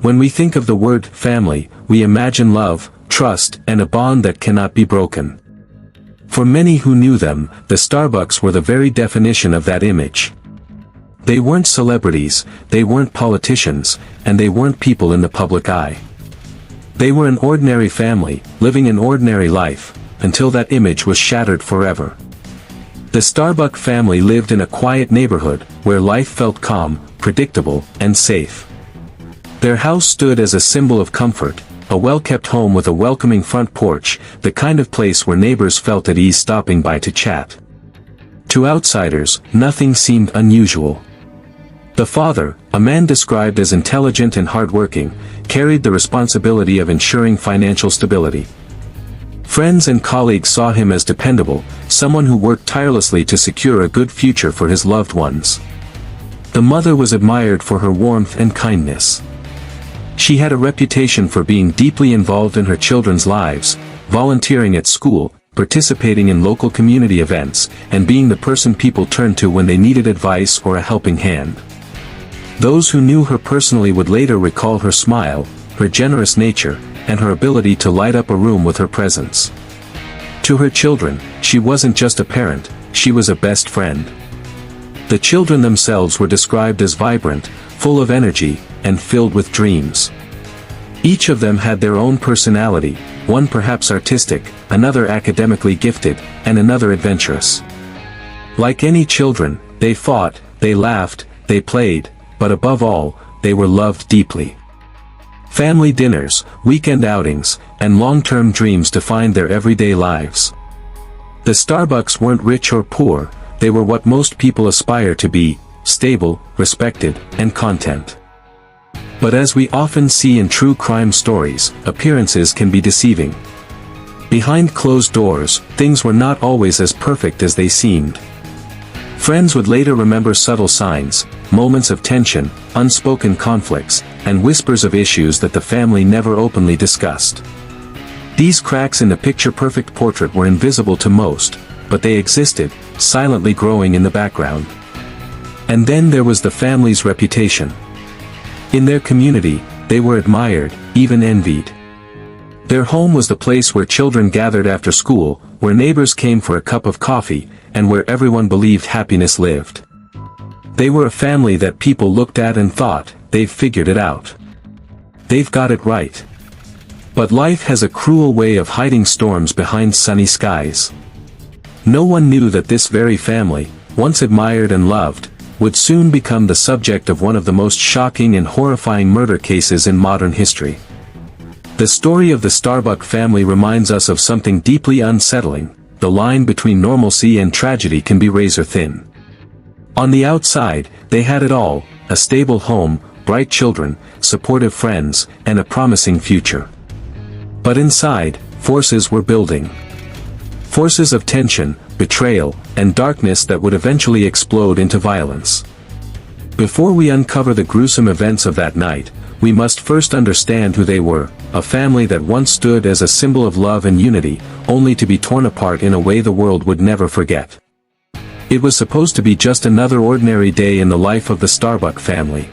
When we think of the word family, we imagine love, trust, and a bond that cannot be broken. For many who knew them, the Starbucks were the very definition of that image. They weren't celebrities, they weren't politicians, and they weren't people in the public eye. They were an ordinary family, living an ordinary life, until that image was shattered forever. The Starbuck family lived in a quiet neighborhood, where life felt calm, predictable, and safe. Their house stood as a symbol of comfort, a well-kept home with a welcoming front porch, the kind of place where neighbors felt at ease stopping by to chat. To outsiders, nothing seemed unusual. The father, a man described as intelligent and hardworking, carried the responsibility of ensuring financial stability. Friends and colleagues saw him as dependable, someone who worked tirelessly to secure a good future for his loved ones. The mother was admired for her warmth and kindness. She had a reputation for being deeply involved in her children's lives, volunteering at school, participating in local community events, and being the person people turned to when they needed advice or a helping hand. Those who knew her personally would later recall her smile, her generous nature, and her ability to light up a room with her presence. To her children, she wasn't just a parent, she was a best friend. The children themselves were described as vibrant, full of energy, and filled with dreams. Each of them had their own personality, one perhaps artistic, another academically gifted, and another adventurous. Like any children, they fought, they laughed, they played, but above all, they were loved deeply. Family dinners, weekend outings, and long-term dreams defined their everyday lives. The Starbucks weren't rich or poor, they were what most people aspire to be, stable, respected, and content. But as we often see in true crime stories, appearances can be deceiving. Behind closed doors, things were not always as perfect as they seemed. Friends would later remember subtle signs, moments of tension, unspoken conflicts, and whispers of issues that the family never openly discussed. These cracks in the picture-perfect portrait were invisible to most, but they existed, silently growing in the background. And then there was the family's reputation. In their community, they were admired, even envied. Their home was the place where children gathered after school, where neighbors came for a cup of coffee, and where everyone believed happiness lived. They were a family that people looked at and thought, they've figured it out. They've got it right. But life has a cruel way of hiding storms behind sunny skies. No one knew that this very family, once admired and loved, would soon become the subject of one of the most shocking and horrifying murder cases in modern history. The story of the Starbuck family reminds us of something deeply unsettling. The line between normalcy and tragedy can be razor thin. On the outside, they had it all, a stable home, bright children, supportive friends, and a promising future. But inside, forces were building. Forces of tension, betrayal, and darkness that would eventually explode into violence. Before we uncover the gruesome events of that night, we must first understand who they were, a family that once stood as a symbol of love and unity, only to be torn apart in a way the world would never forget. It was supposed to be just another ordinary day in the life of the Starbuck family.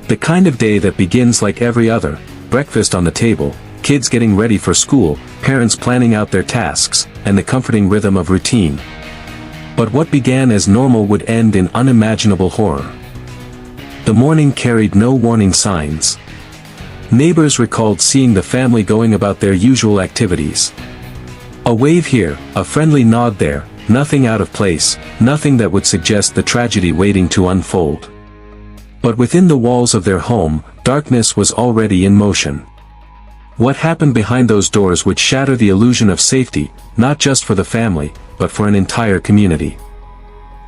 The kind of day that begins like every other, breakfast on the table, kids getting ready for school, parents planning out their tasks, and the comforting rhythm of routine. But what began as normal would end in unimaginable horror. The morning carried no warning signs. Neighbors recalled seeing the family going about their usual activities. A wave here, a friendly nod there, nothing out of place, nothing that would suggest the tragedy waiting to unfold. But within the walls of their home, darkness was already in motion. What happened behind those doors would shatter the illusion of safety, not just for the family, but for an entire community.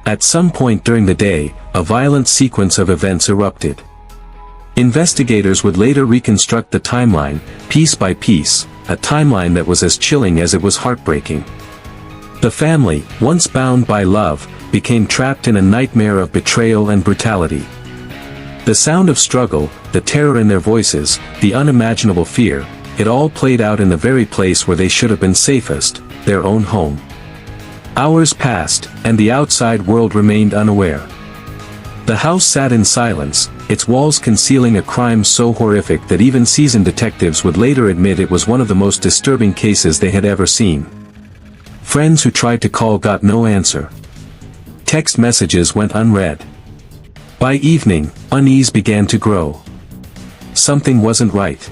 At some point during the day, a violent sequence of events erupted. Investigators would later reconstruct the timeline, piece by piece, a timeline that was as chilling as it was heartbreaking. The family, once bound by love, became trapped in a nightmare of betrayal and brutality. The sound of struggle, the terror in their voices, the unimaginable fear, it all played out in the very place where they should have been safest, their own home. Hours passed, and the outside world remained unaware. The house sat in silence, its walls concealing a crime so horrific that even seasoned detectives would later admit it was one of the most disturbing cases they had ever seen. Friends who tried to call got no answer. Text messages went unread. By evening, unease began to grow. Something wasn't right.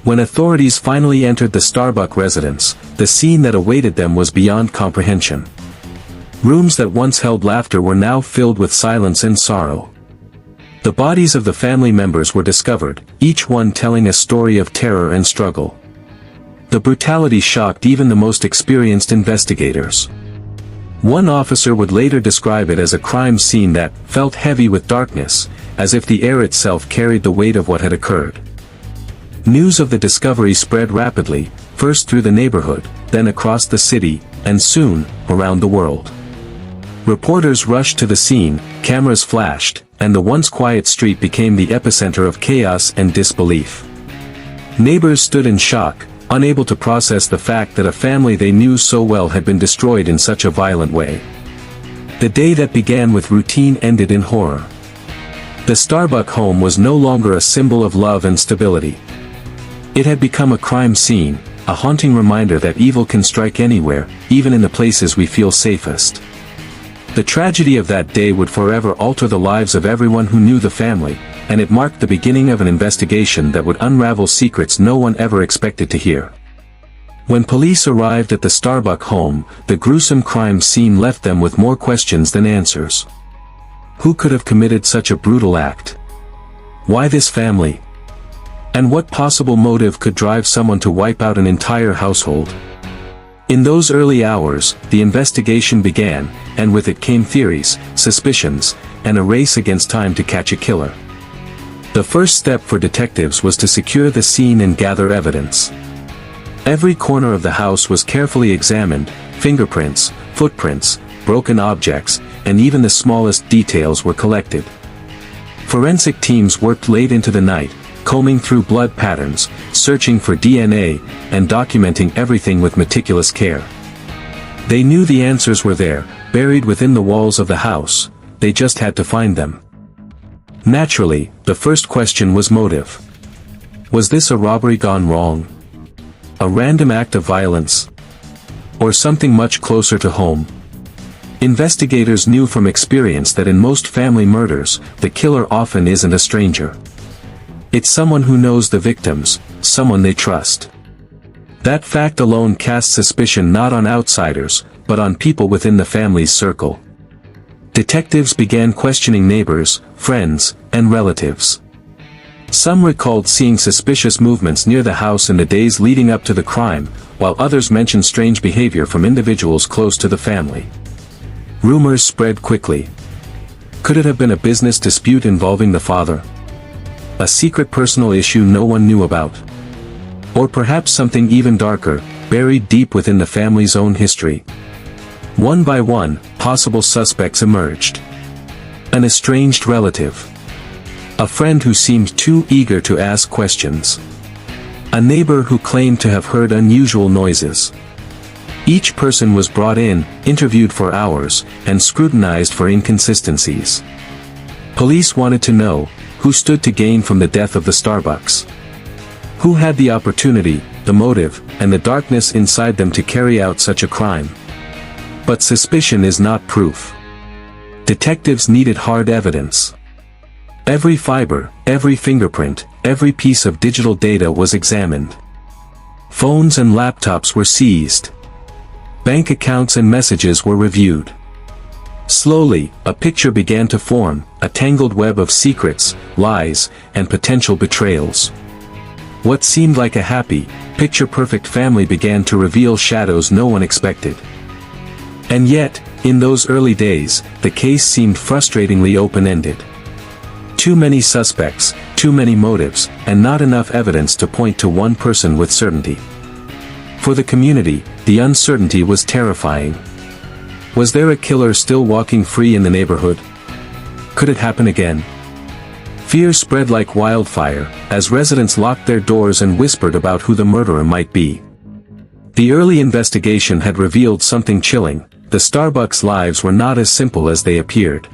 When authorities finally entered the Starbuck residence, the scene that awaited them was beyond comprehension. Rooms that once held laughter were now filled with silence and sorrow. The bodies of the family members were discovered, each one telling a story of terror and struggle. The brutality shocked even the most experienced investigators. One officer would later describe it as a crime scene that felt heavy with darkness, as if the air itself carried the weight of what had occurred. News of the discovery spread rapidly, first through the neighborhood, then across the city, and soon, around the world. Reporters rushed to the scene, cameras flashed, and the once quiet street became the epicenter of chaos and disbelief. Neighbors stood in shock, unable to process the fact that a family they knew so well had been destroyed in such a violent way. The day that began with routine ended in horror. The Starbuck home was no longer a symbol of love and stability. It had become a crime scene, a haunting reminder that evil can strike anywhere, even in the places we feel safest. The tragedy of that day would forever alter the lives of everyone who knew the family, and it marked the beginning of an investigation that would unravel secrets no one ever expected to hear. When police arrived at the Starbuck home, the gruesome crime scene left them with more questions than answers. Who could have committed such a brutal act? Why this family? And what possible motive could drive someone to wipe out an entire household? In those early hours, the investigation began, and with it came theories, suspicions, and a race against time to catch a killer. The first step for detectives was to secure the scene and gather evidence. Every corner of the house was carefully examined, fingerprints, footprints, broken objects, and even the smallest details were collected. Forensic teams worked late into the night, combing through blood patterns, searching for DNA, and documenting everything with meticulous care. They knew the answers were there, buried within the walls of the house, they just had to find them. Naturally, the first question was motive. Was this a robbery gone wrong? A random act of violence? Or something much closer to home? Investigators knew from experience that in most family murders, the killer often isn't a stranger. It's someone who knows the victims, someone they trust. That fact alone casts suspicion not on outsiders, but on people within the family's circle. Detectives began questioning neighbors, friends, and relatives. Some recalled seeing suspicious movements near the house in the days leading up to the crime, while others mentioned strange behavior from individuals close to the family. Rumors spread quickly. Could it have been a business dispute involving the father? A secret personal issue no one knew about? Or perhaps something even darker, buried deep within the family's own history? One by one, possible suspects emerged. An estranged relative. A friend who seemed too eager to ask questions. A neighbor who claimed to have heard unusual noises. Each person was brought in, interviewed for hours, and scrutinized for inconsistencies. Police wanted to know, who stood to gain from the death of the Starbucks? Who had the opportunity, the motive, and the darkness inside them to carry out such a crime? But suspicion is not proof. Detectives needed hard evidence. Every fiber, every fingerprint, every piece of digital data was examined. Phones and laptops were seized. Bank accounts and messages were reviewed. Slowly, a picture began to form, a tangled web of secrets, lies, and potential betrayals. What seemed like a happy, picture-perfect family began to reveal shadows no one expected. And yet, in those early days, the case seemed frustratingly open-ended. Too many suspects, too many motives, and not enough evidence to point to one person with certainty. For the community, the uncertainty was terrifying. Was there a killer still walking free in the neighborhood? Could it happen again? Fear spread like wildfire, as residents locked their doors and whispered about who the murderer might be. The early investigation had revealed something chilling: the Starbucks lives were not as simple as they appeared.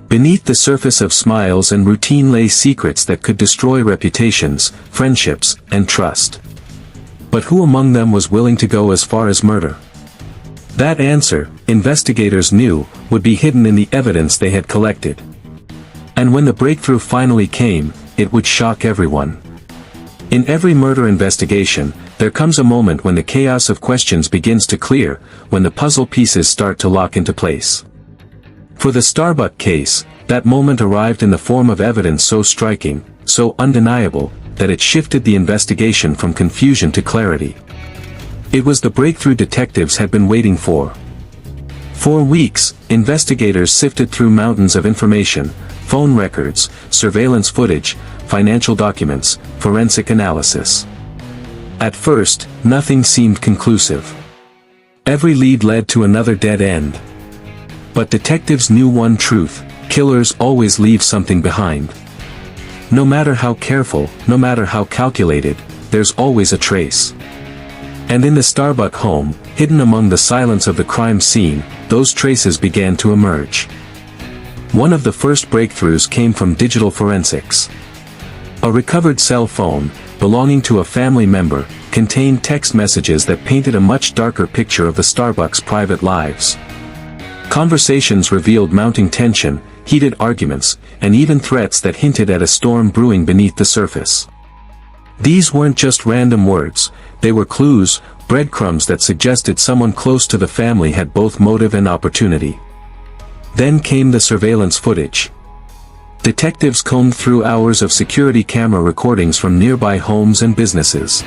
Beneath the surface of smiles and routine lay secrets that could destroy reputations, friendships, and trust. But who among them was willing to go as far as murder? That answer, investigators knew, would be hidden in the evidence they had collected. And when the breakthrough finally came, it would shock everyone. In every murder investigation, there comes a moment when the chaos of questions begins to clear, when the puzzle pieces start to lock into place. For the Starbuck case, that moment arrived in the form of evidence so striking, so undeniable, that it shifted the investigation from confusion to clarity. It was the breakthrough detectives had been waiting for. For weeks, investigators sifted through mountains of information, phone records, surveillance footage, financial documents, forensic analysis. At first, nothing seemed conclusive. Every lead led to another dead end. But detectives knew one truth: killers always leave something behind. No matter how careful, no matter how calculated, there's always a trace. And in the Starbuck home, hidden among the silence of the crime scene, those traces began to emerge. One of the first breakthroughs came from digital forensics. A recovered cell phone, belonging to a family member, contained text messages that painted a much darker picture of the Starbucks' private lives. Conversations revealed mounting tension, heated arguments, and even threats that hinted at a storm brewing beneath the surface. These weren't just random words, they were clues, breadcrumbs that suggested someone close to the family had both motive and opportunity. Then came the surveillance footage. Detectives combed through hours of security camera recordings from nearby homes and businesses.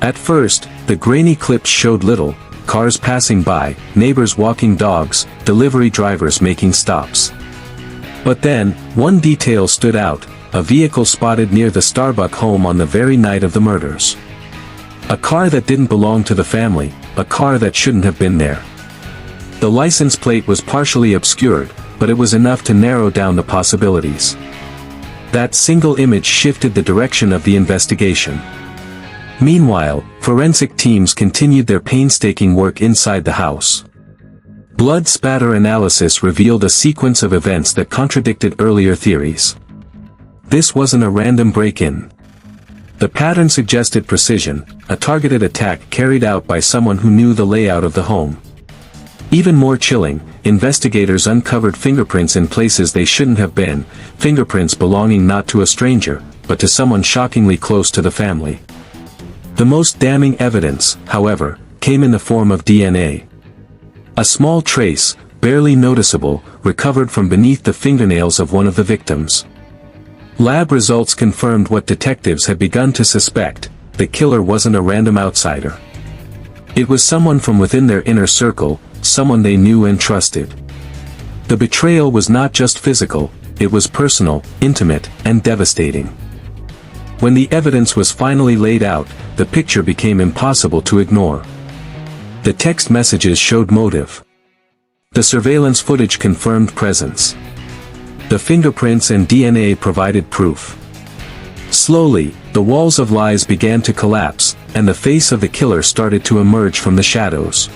At first, the grainy clips showed little: cars passing by, neighbors walking dogs, delivery drivers making stops. But then, one detail stood out: a vehicle spotted near the Starbuck home on the very night of the murders. A car that didn't belong to the family, a car that shouldn't have been there. The license plate was partially obscured, but it was enough to narrow down the possibilities. That single image shifted the direction of the investigation. Meanwhile, forensic teams continued their painstaking work inside the house. Blood spatter analysis revealed a sequence of events that contradicted earlier theories. This wasn't a random break-in. The pattern suggested precision, a targeted attack carried out by someone who knew the layout of the home. Even more chilling, investigators uncovered fingerprints in places they shouldn't have been, fingerprints belonging not to a stranger, but to someone shockingly close to the family. The most damning evidence, however, came in the form of DNA. A small trace, barely noticeable, recovered from beneath the fingernails of one of the victims. Lab results confirmed what detectives had begun to suspect: the killer wasn't a random outsider. It was someone from within their inner circle, someone they knew and trusted. The betrayal was not just physical, it was personal, intimate, and devastating. When the evidence was finally laid out, the picture became impossible to ignore. The text messages showed motive. The surveillance footage confirmed presence. The fingerprints and DNA provided proof. Slowly, the walls of lies began to collapse, and the face of the killer started to emerge from the shadows.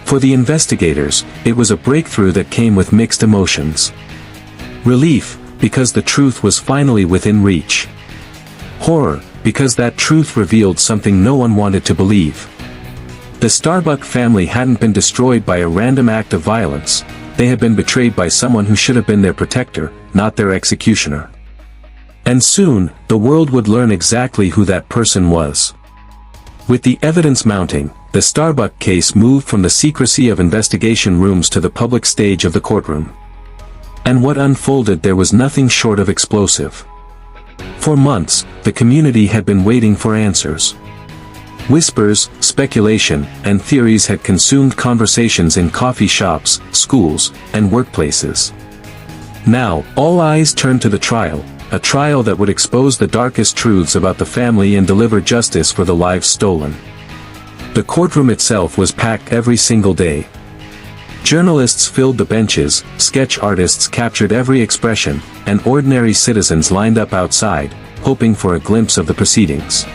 For the investigators, it was a breakthrough that came with mixed emotions. Relief, because the truth was finally within reach. Horror, because that truth revealed something no one wanted to believe. The Starbuck family hadn't been destroyed by a random act of violence, they had been betrayed by someone who should have been their protector, not their executioner. And soon, the world would learn exactly who that person was. With the evidence mounting, the Starbuck case moved from the secrecy of investigation rooms to the public stage of the courtroom. And what unfolded there was nothing short of explosive. For months, the community had been waiting for answers. Whispers, speculation, and theories had consumed conversations in coffee shops, schools, and workplaces. Now, all eyes turned to the trial, a trial that would expose the darkest truths about the family and deliver justice for the lives stolen. The courtroom itself was packed every single day. Journalists filled the benches, sketch artists captured every expression, and ordinary citizens lined up outside, hoping for a glimpse of the proceedings.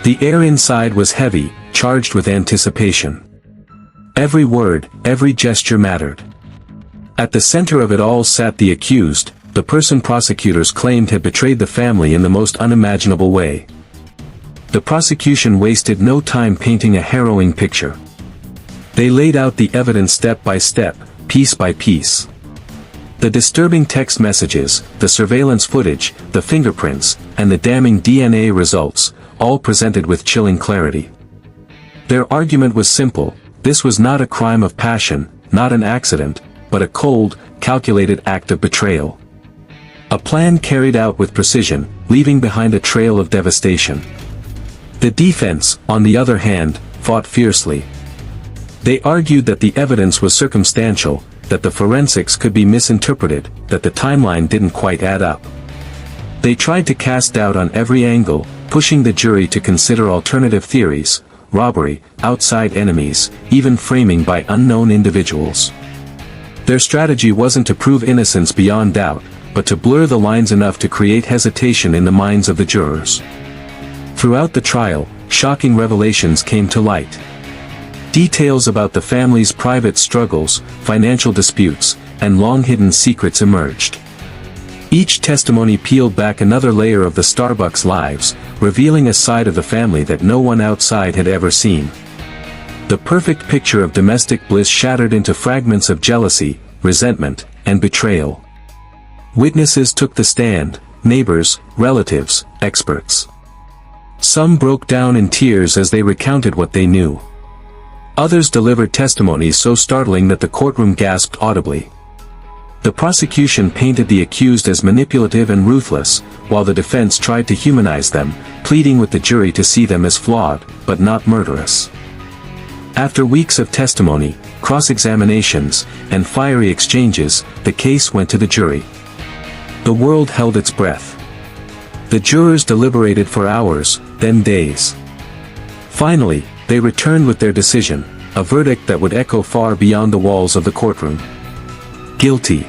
The air inside was heavy, charged with anticipation. Every word, every gesture mattered. At the center of it all sat the accused, the person prosecutors claimed had betrayed the family in the most unimaginable way. The prosecution wasted no time painting a harrowing picture. They laid out the evidence step by step, piece by piece. The disturbing text messages, the surveillance footage, the fingerprints, and the damning DNA results, all presented with chilling clarity. Their argument was simple: this was not a crime of passion, not an accident, but a cold, calculated act of betrayal. A plan carried out with precision, leaving behind a trail of devastation. The defense, on the other hand, fought fiercely. They argued that the evidence was circumstantial, that the forensics could be misinterpreted, that the timeline didn't quite add up. They tried to cast doubt on every angle, pushing the jury to consider alternative theories: robbery, outside enemies, even framing by unknown individuals. Their strategy wasn't to prove innocence beyond doubt, but to blur the lines enough to create hesitation in the minds of the jurors. Throughout the trial, shocking revelations came to light. Details about the family's private struggles, financial disputes, and long-hidden secrets emerged. Each testimony peeled back another layer of the Starbucks lives, revealing a side of the family that no one outside had ever seen. The perfect picture of domestic bliss shattered into fragments of jealousy, resentment, and betrayal. Witnesses took the stand: neighbors, relatives, experts. Some broke down in tears as they recounted what they knew. Others delivered testimonies so startling that the courtroom gasped audibly. The prosecution painted the accused as manipulative and ruthless, while the defense tried to humanize them, pleading with the jury to see them as flawed, but not murderous. After weeks of testimony, cross-examinations, and fiery exchanges, the case went to the jury. The world held its breath. The jurors deliberated for hours, then days. Finally, they returned with their decision, a verdict that would echo far beyond the walls of the courtroom. Guilty.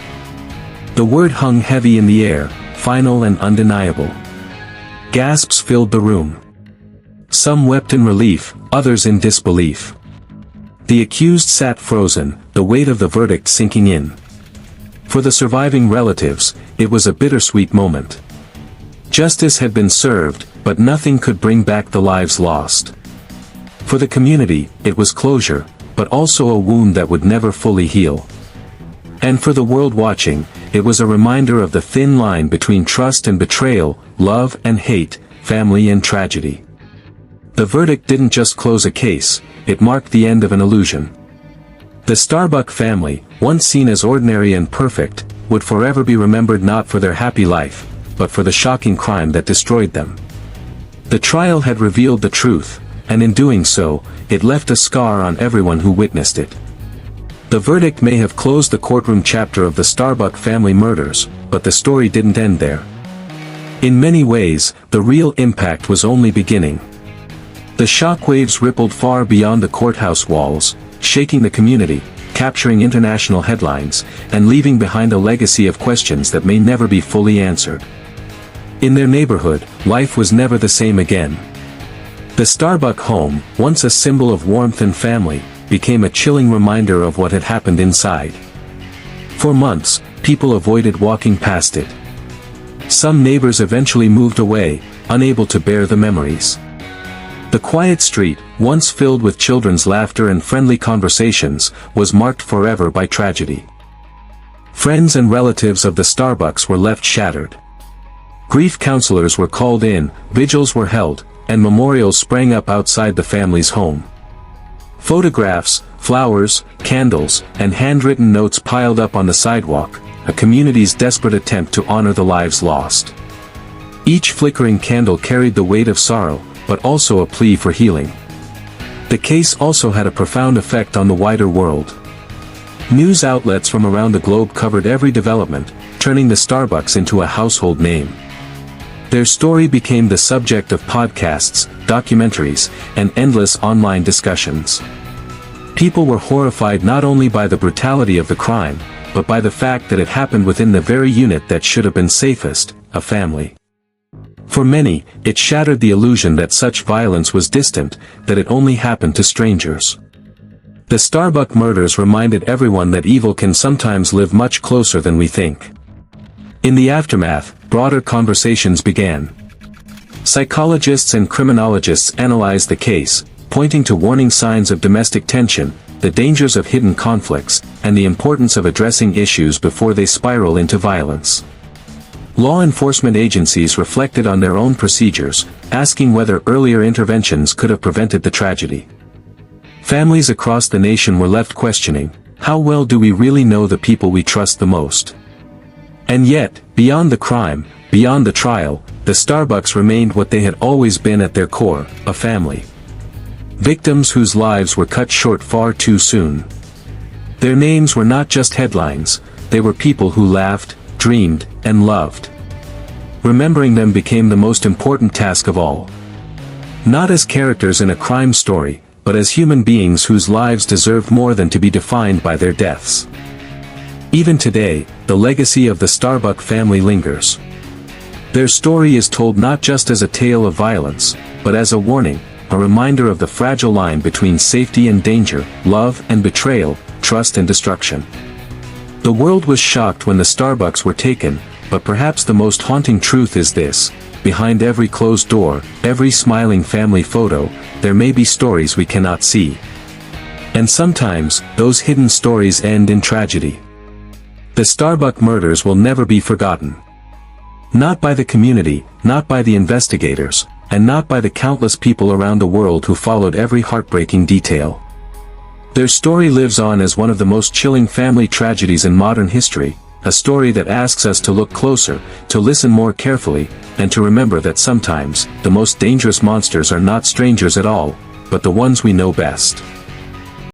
The word hung heavy in the air, final and undeniable. Gasps filled the room. Some wept in relief, others in disbelief. The accused sat frozen, the weight of the verdict sinking in. For the surviving relatives, it was a bittersweet moment. Justice had been served, but nothing could bring back the lives lost. For the community, it was closure, but also a wound that would never fully heal. And for the world watching, it was a reminder of the thin line between trust and betrayal, love and hate, family and tragedy. The verdict didn't just close a case, it marked the end of an illusion. The Starbuck family, once seen as ordinary and perfect, would forever be remembered not for their happy life, but for the shocking crime that destroyed them. The trial had revealed the truth, and in doing so, it left a scar on everyone who witnessed it. The verdict may have closed the courtroom chapter of the Starbuck family murders, but the story didn't end there. In many ways, the real impact was only beginning. The shockwaves rippled far beyond the courthouse walls, shaking the community, capturing international headlines, and leaving behind a legacy of questions that may never be fully answered. In their neighborhood, life was never the same again. The Starbuck home, once a symbol of warmth and family, became a chilling reminder of what had happened inside. For months, people avoided walking past it. Some neighbors eventually moved away, unable to bear the memories. The quiet street, once filled with children's laughter and friendly conversations, was marked forever by tragedy. Friends and relatives of the Starbucks were left shattered. Grief counselors were called in, vigils were held, and memorials sprang up outside the family's home. Photographs, flowers, candles, and handwritten notes piled up on the sidewalk, a community's desperate attempt to honor the lives lost. Each flickering candle carried the weight of sorrow, but also a plea for healing. The case also had a profound effect on the wider world. News outlets from around the globe covered every development, turning the Starbucks into a household name. Their story became the subject of podcasts, documentaries, and endless online discussions. People were horrified not only by the brutality of the crime, but by the fact that it happened within the very unit that should have been safest, a family. For many, it shattered the illusion that such violence was distant, that it only happened to strangers. The Starbuck murders reminded everyone that evil can sometimes live much closer than we think. In the aftermath, broader conversations began. Psychologists and criminologists analyzed the case, pointing to warning signs of domestic tension, the dangers of hidden conflicts, and the importance of addressing issues before they spiral into violence. Law enforcement agencies reflected on their own procedures, asking whether earlier interventions could have prevented the tragedy. Families across the nation were left questioning, how well do we really know the people we trust the most? And yet, beyond the crime, beyond the trial, the Starbucks remained what they had always been at their core, a family. Victims whose lives were cut short far too soon. Their names were not just headlines, they were people who laughed, dreamed, and loved. Remembering them became the most important task of all. Not as characters in a crime story, but as human beings whose lives deserved more than to be defined by their deaths. Even today, the legacy of the Starbuck family lingers. Their story is told not just as a tale of violence, but as a warning, a reminder of the fragile line between safety and danger, love and betrayal, trust and destruction. The world was shocked when the Starbucks were taken, but perhaps the most haunting truth is this: behind every closed door, every smiling family photo, there may be stories we cannot see. And sometimes, those hidden stories end in tragedy. The Starbuck murders will never be forgotten. Not by the community, not by the investigators, and not by the countless people around the world who followed every heartbreaking detail. Their story lives on as one of the most chilling family tragedies in modern history, a story that asks us to look closer, to listen more carefully, and to remember that sometimes, the most dangerous monsters are not strangers at all, but the ones we know best.